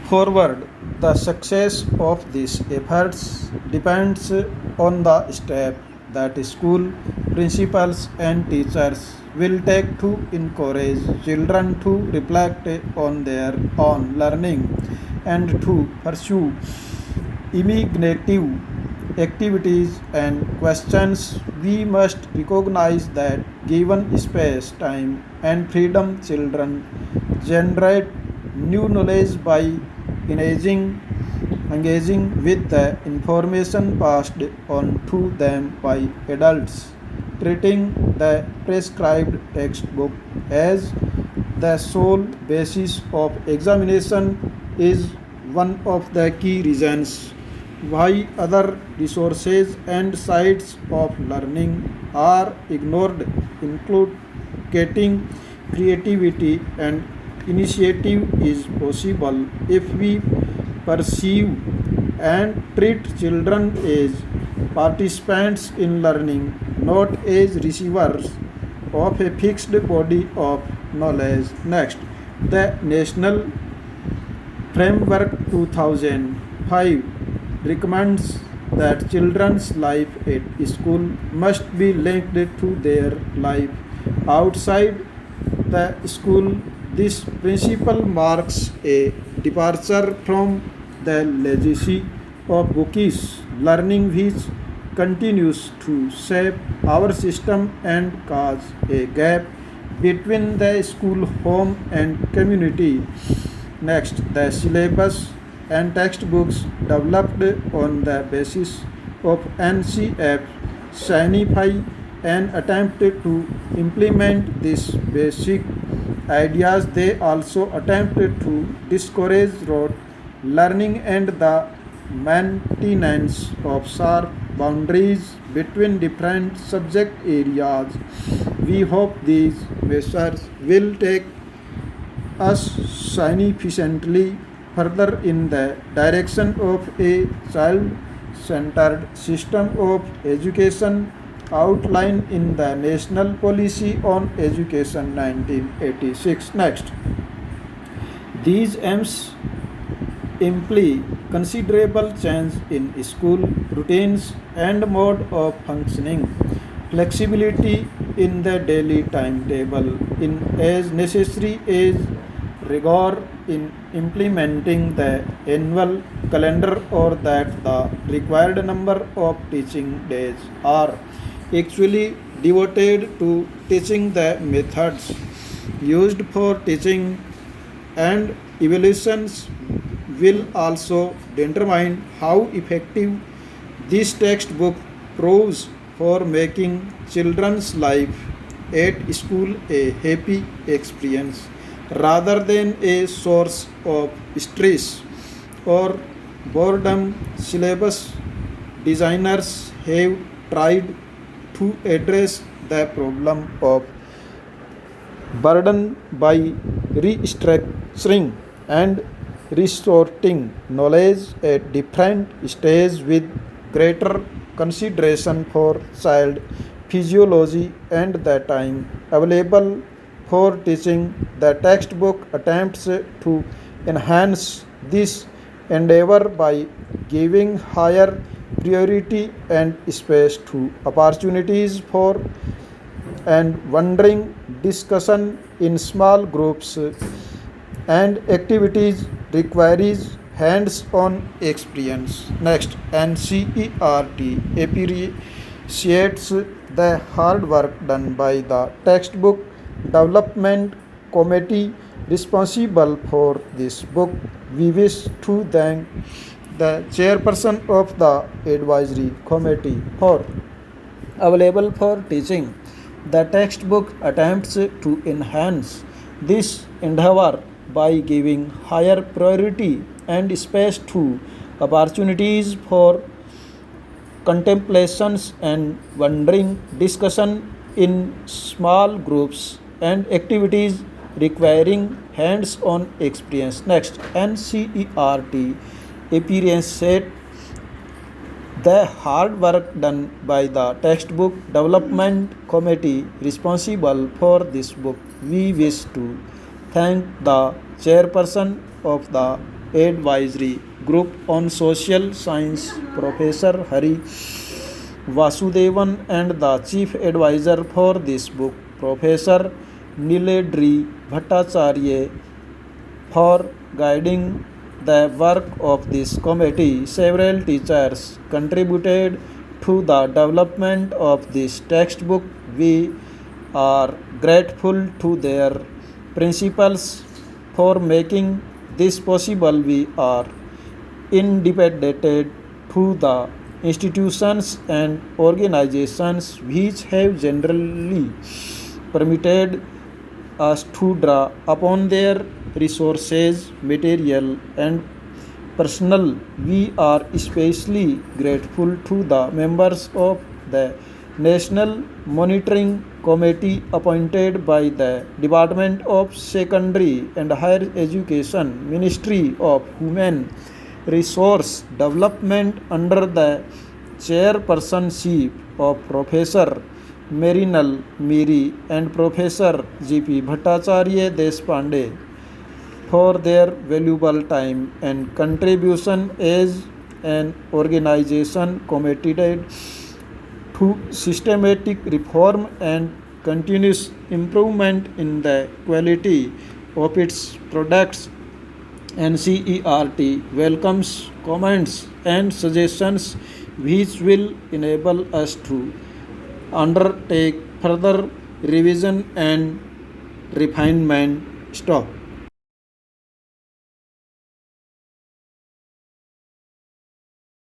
forward. The success of these efforts depends on the step that school principals and teachers will take to encourage children to reflect on their own learning and to pursue imaginative activities and questions. We must recognize that given space, time, and freedom, children generate new knowledge by engaging, engaging with the information passed on to them by adults. Treating the prescribed textbook as the sole basis of examination is one of the key reasons why other resources and sites of learning are ignored, including creativity and initiative is possible if we perceive and treat children as participants in learning, not as receivers of a fixed body of knowledge. Next, the National Framework 2005 recommends that children's life at school must be linked to their life outside the school. This principle marks a departure from the legacy of bookish learning which continues to shape our system and cause a gap between the school, home, and community. Next, the syllabus and textbooks developed on the basis of NCF signify an attempt to implement these basic ideas. They also attempted to discourage rote learning and the maintenance of sharp boundaries between different subject areas. We hope these measures will take us significantly further in the direction of a child centered system of education outlined in the National Policy on Education 1986. Next, these aims imply considerable change in school routines and mode of functioning, flexibility in the daily timetable in as necessary as rigor in implementing the annual calendar, or that the required number of teaching days are actually devoted to teaching the methods used for teaching, and evaluations will also determine how effective this textbook proves for making children's life at school a happy experience rather than a source of stress or boredom. Syllabus designers have tried to address the problem of burden by restructuring and resorting knowledge at different stages with greater consideration for child physiology and the time available for teaching. The textbook attempts to enhance this endeavor by giving higher priority and space to opportunities for and wondering discussion in small groups and activities requires hands-on experience. Next, NCERT appreciates the hard work done by the textbook development committee responsible for this book. We wish to thank the chairperson of the advisory committee for available for teaching. The textbook attempts to enhance this endeavor by giving higher priority and space to opportunities for contemplations and wondering discussion in small groups and activities requiring hands-on experience. Next, NCERT appreciates the hard work done by the textbook development committee responsible for this book. We wish to thank the chairperson of the Advisory Group on Social Science, Professor Hari Vasudevan, and the Chief Advisor for this book, Professor Niledri Bhattacharya, for guiding the work of this committee. Several teachers contributed to the development of this textbook. We are grateful to their principals for making this possible. We are indebted to the institutions and organizations which have generally permitted us to draw upon their resources, material, and personnel. We are especially grateful to the members of the National Monitoring Committee appointed by the Department of Secondary and Higher Education, Ministry of Human Resource Development, under the chairpersonship of Professor Merinal Miri and Professor G.P. Bhattacharya Deshpande, for their valuable time and contribution as an organization committed to systematic reform and continuous improvement in the quality of its products. NCERT welcomes comments and suggestions which will enable us to undertake further revision and refinement. Stop.